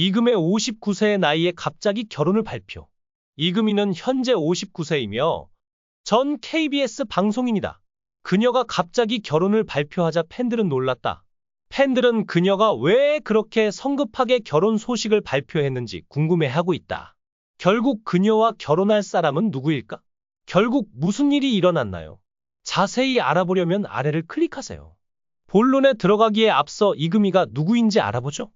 이금의 59세의 나이에 갑자기 결혼을 발표. 이금희는 현재 59세이며 전 KBS 방송인이다. 그녀가 갑자기 결혼을 발표하자 팬들은 놀랐다. 팬들은 그녀가 왜 그렇게 성급하게 결혼 소식을 발표했는지 궁금해하고 있다. 결국 그녀와 결혼할 사람은 누구일까? 결국 무슨 일이 일어났나요? 자세히 알아보려면 아래를 클릭하세요. 본론에 들어가기에 앞서 이금희가 누구인지 알아보죠.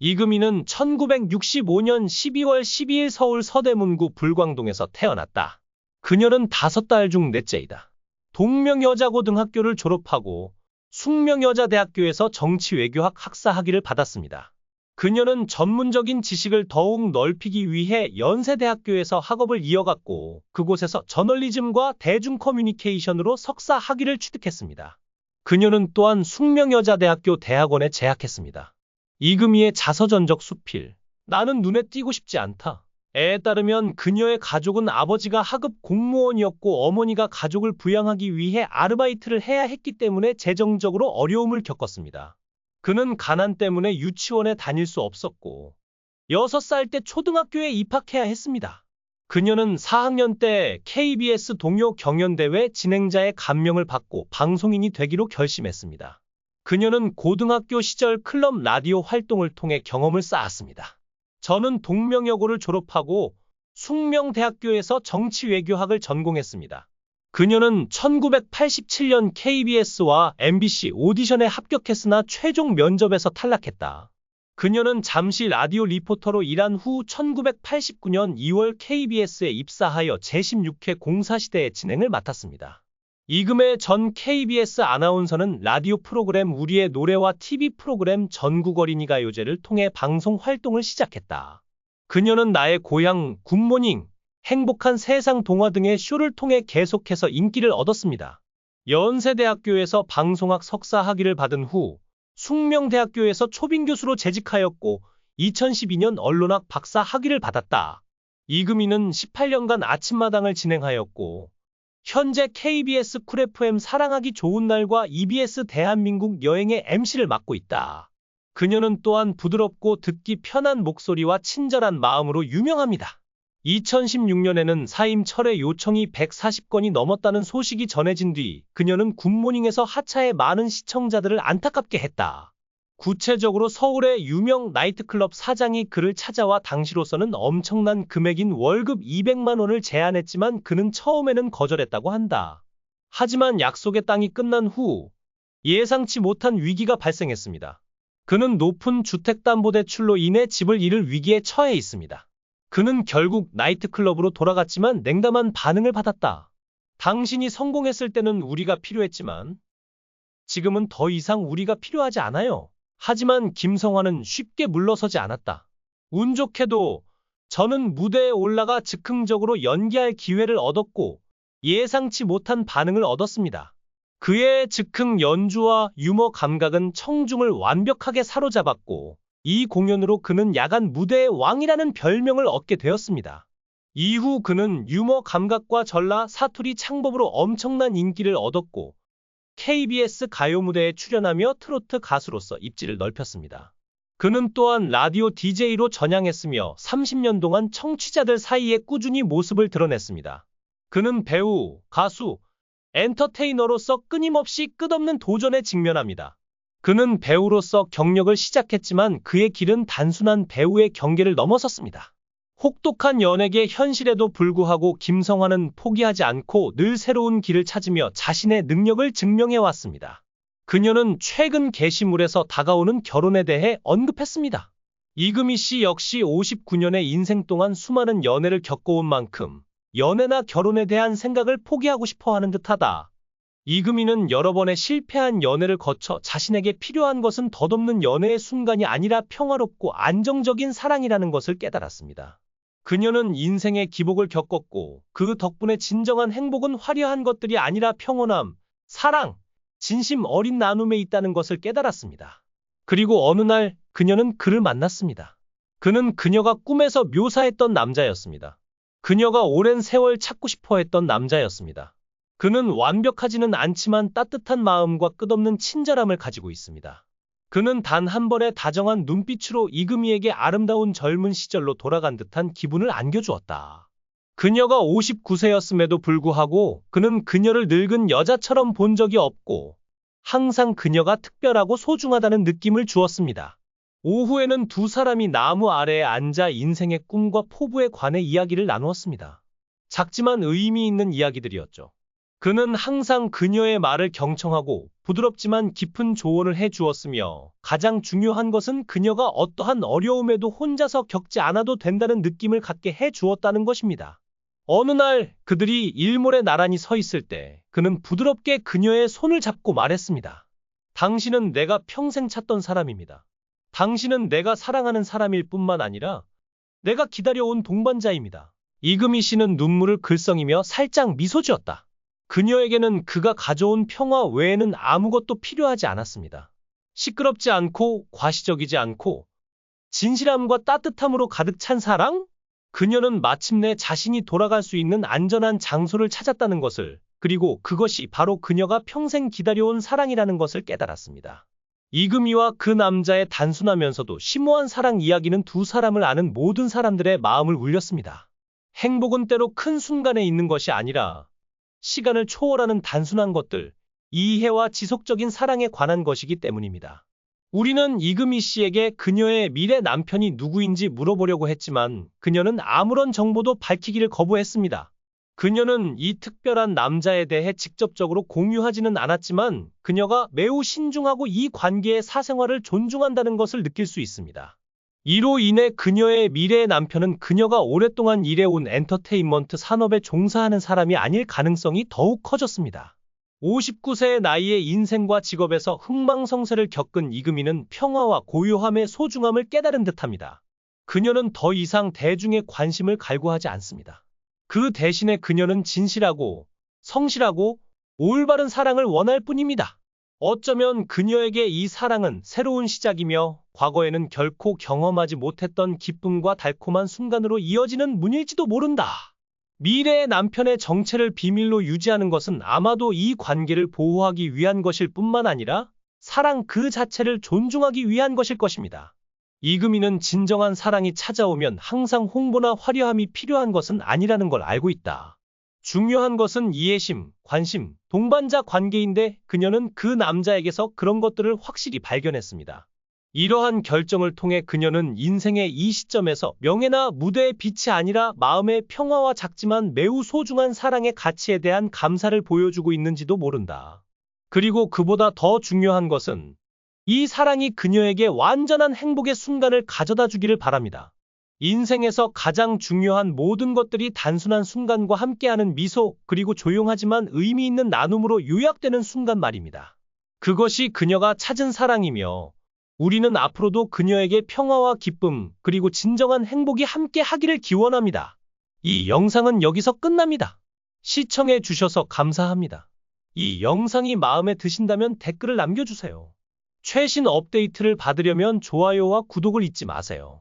이금희는 1965년 12월 12일 서울 서대문구 불광동에서 태어났다. 그녀는 5딸 중 넷째이다. 동명여자고등학교를 졸업하고 숙명여자대학교에서 정치외교학 학사학위를 받았습니다. 그녀는 전문적인 지식을 더욱 넓히기 위해 연세대학교에서 학업을 이어갔고 그곳에서 저널리즘과 대중커뮤니케이션으로 석사 학위를 취득했습니다. 그녀는 또한 숙명여자대학교 대학원에 재학했습니다. 이금희의 자서전적 수필. 나는 눈에 띄고 싶지 않다. 에 따르면 그녀의 가족은 아버지가 하급 공무원이었고 어머니가 가족을 부양하기 위해 아르바이트를 해야 했기 때문에 재정적으로 어려움을 겪었습니다. 그는 가난 때문에 유치원에 다닐 수 없었고 6살 때 초등학교에 입학해야 했습니다. 그녀는 4학년 때 KBS 동요 경연대회 진행자의 감명을 받고 방송인이 되기로 결심했습니다. 그녀는 고등학교 시절 클럽 라디오 활동을 통해 경험을 쌓았습니다. 저는 동명여고를 졸업하고 숙명대학교에서 정치외교학을 전공했습니다. 그녀는 1987년 KBS와 MBC 오디션에 합격했으나 최종 면접에서 탈락했다. 그녀는 잠시 라디오 리포터로 일한 후 1989년 2월 KBS에 입사하여 제16회 공사시대의 진행을 맡았습니다. 이금의 전 KBS 아나운서는 라디오 프로그램 우리의 노래와 TV 프로그램 전국 어린이 가요제를 통해 방송 활동을 시작했다. 그녀는 나의 고향, 굿모닝, 행복한 세상 동화 등의 쇼를 통해 계속해서 인기를 얻었습니다. 연세대학교에서 방송학 석사 학위를 받은 후 숙명대학교에서 초빙 교수로 재직하였고 2012년 언론학 박사 학위를 받았다. 이금희는 18년간 아침마당을 진행하였고 현재 KBS 쿨 FM 사랑하기 좋은 날과 EBS 대한민국 여행의 MC를 맡고 있다. 그녀는 또한 부드럽고 듣기 편한 목소리와 친절한 마음으로 유명합니다. 2016년에는 사임 철회 요청이 140건이 넘었다는 소식이 전해진 뒤 그녀는 굿모닝에서 하차해 많은 시청자들을 안타깝게 했다. 구체적으로 서울의 유명 나이트클럽 사장이 그를 찾아와 당시로서는 엄청난 금액인 월급 200만 원을 제안했지만 그는 처음에는 거절했다고 한다. 하지만 약속의 땅이 끝난 후 예상치 못한 위기가 발생했습니다. 그는 높은 주택담보대출로 인해 집을 잃을 위기에 처해 있습니다. 그는 결국 나이트클럽으로 돌아갔지만 냉담한 반응을 받았다. 당신이 성공했을 때는 우리가 필요했지만 지금은 더 이상 우리가 필요하지 않아요. 하지만 김성환은 쉽게 물러서지 않았다. 운 좋게도 저는 무대에 올라가 즉흥적으로 연기할 기회를 얻었고 예상치 못한 반응을 얻었습니다. 그의 즉흥 연주와 유머 감각은 청중을 완벽하게 사로잡았고 이 공연으로 그는 야간 무대의 왕이라는 별명을 얻게 되었습니다. 이후 그는 유머 감각과 전라 사투리 창법으로 엄청난 인기를 얻었고 KBS 가요 무대에 출연하며 트로트 가수로서 입지를 넓혔습니다. 그는 또한 라디오 DJ로 전향했으며 30년 동안 청취자들 사이에 꾸준히 모습을 드러냈습니다. 그는 배우, 가수, 엔터테이너로서 끊임없이 끝없는 도전에 직면합니다. 그는 배우로서 경력을 시작했지만 그의 길은 단순한 배우의 경계를 넘어섰습니다. 혹독한 연예계 현실에도 불구하고 김성환은 포기하지 않고 늘 새로운 길을 찾으며 자신의 능력을 증명해왔습니다. 그녀는 최근 게시물에서 다가오는 결혼에 대해 언급했습니다. 이금희 씨 역시 59년의 인생 동안 수많은 연애를 겪어온 만큼 연애나 결혼에 대한 생각을 포기하고 싶어 하는 듯하다. 이금희는 여러 번의 실패한 연애를 거쳐 자신에게 필요한 것은 덧없는 연애의 순간이 아니라 평화롭고 안정적인 사랑이라는 것을 깨달았습니다. 그녀는 인생의 기복을 겪었고 그 덕분에 진정한 행복은 화려한 것들이 아니라 평온함, 사랑, 진심 어린 나눔에 있다는 것을 깨달았습니다. 그리고 어느 날 그녀는 그를 만났습니다. 그는 그녀가 꿈에서 묘사했던 남자였습니다. 그녀가 오랜 세월 찾고 싶어 했던 남자였습니다. 그는 완벽하지는 않지만 따뜻한 마음과 끝없는 친절함을 가지고 있습니다. 그는 단 한 번의 다정한 눈빛으로 이금희에게 아름다운 젊은 시절로 돌아간 듯한 기분을 안겨주었다. 그녀가 59세였음에도 불구하고 그는 그녀를 늙은 여자처럼 본 적이 없고 항상 그녀가 특별하고 소중하다는 느낌을 주었습니다. 오후에는 두 사람이 나무 아래에 앉아 인생의 꿈과 포부에 관해 이야기를 나누었습니다. 작지만 의미 있는 이야기들이었죠. 그는 항상 그녀의 말을 경청하고 부드럽지만 깊은 조언을 해 주었으며 가장 중요한 것은 그녀가 어떠한 어려움에도 혼자서 겪지 않아도 된다는 느낌을 갖게 해 주었다는 것입니다. 어느 날 그들이 일몰에 나란히 서 있을 때 그는 부드럽게 그녀의 손을 잡고 말했습니다. 당신은 내가 평생 찾던 사람입니다. 당신은 내가 사랑하는 사람일 뿐만 아니라 내가 기다려온 동반자입니다. 이금희 씨는 눈물을 글썽이며 살짝 미소 지었다. 그녀에게는 그가 가져온 평화 외에는 아무것도 필요하지 않았습니다. 시끄럽지 않고 과시적이지 않고 진실함과 따뜻함으로 가득 찬 사랑? 그녀는 마침내 자신이 돌아갈 수 있는 안전한 장소를 찾았다는 것을, 그리고 그것이 바로 그녀가 평생 기다려온 사랑이라는 것을 깨달았습니다. 이금희와 그 남자의 단순하면서도 심오한 사랑 이야기는 두 사람을 아는 모든 사람들의 마음을 울렸습니다. 행복은 때로 큰 순간에 있는 것이 아니라 시간을 초월하는 단순한 것들, 이해와 지속적인 사랑에 관한 것이기 때문입니다. 우리는 이금희 씨에게 그녀의 미래 남편이 누구인지 물어보려고 했지만 그녀는 아무런 정보도 밝히기를 거부했습니다. 그녀는 이 특별한 남자에 대해 직접적으로 공유하지는 않았지만 그녀가 매우 신중하고 이 관계의 사생활을 존중한다는 것을 느낄 수 있습니다. 이로 인해 그녀의 미래의 남편은 그녀가 오랫동안 일해온 엔터테인먼트 산업에 종사하는 사람이 아닐 가능성이 더욱 커졌습니다. 59세의 나이에 인생과 직업에서 흥망성쇠를 겪은 이금희는 평화와 고요함의 소중함을 깨달은 듯합니다. 그녀는 더 이상 대중의 관심을 갈구하지 않습니다. 그 대신에 그녀는 진실하고 성실하고 올바른 사랑을 원할 뿐입니다. 어쩌면 그녀에게 이 사랑은 새로운 시작이며 과거에는 결코 경험하지 못했던 기쁨과 달콤한 순간으로 이어지는 문일지도 모른다. 미래의 남편의 정체를 비밀로 유지하는 것은 아마도 이 관계를 보호하기 위한 것일 뿐만 아니라 사랑 그 자체를 존중하기 위한 것일 것입니다. 이금희는 진정한 사랑이 찾아오면 항상 홍보나 화려함이 필요한 것은 아니라는 걸 알고 있다. 중요한 것은 이해심, 관심, 동반자 관계인데 그녀는 그 남자에게서 그런 것들을 확실히 발견했습니다. 이러한 결정을 통해 그녀는 인생의 이 시점에서 명예나 무대의 빛이 아니라 마음의 평화와 작지만 매우 소중한 사랑의 가치에 대한 감사를 보여주고 있는지도 모른다. 그리고 그보다 더 중요한 것은 이 사랑이 그녀에게 완전한 행복의 순간을 가져다 주기를 바랍니다. 인생에서 가장 중요한 모든 것들이 단순한 순간과 함께하는 미소, 그리고 조용하지만 의미 있는 나눔으로 요약되는 순간 말입니다. 그것이 그녀가 찾은 사랑이며 우리는 앞으로도 그녀에게 평화와 기쁨, 그리고 진정한 행복이 함께 하기를 기원합니다. 이 영상은 여기서 끝납니다. 시청해 주셔서 감사합니다. 이 영상이 마음에 드신다면 댓글을 남겨주세요. 최신 업데이트를 받으려면 좋아요와 구독을 잊지 마세요.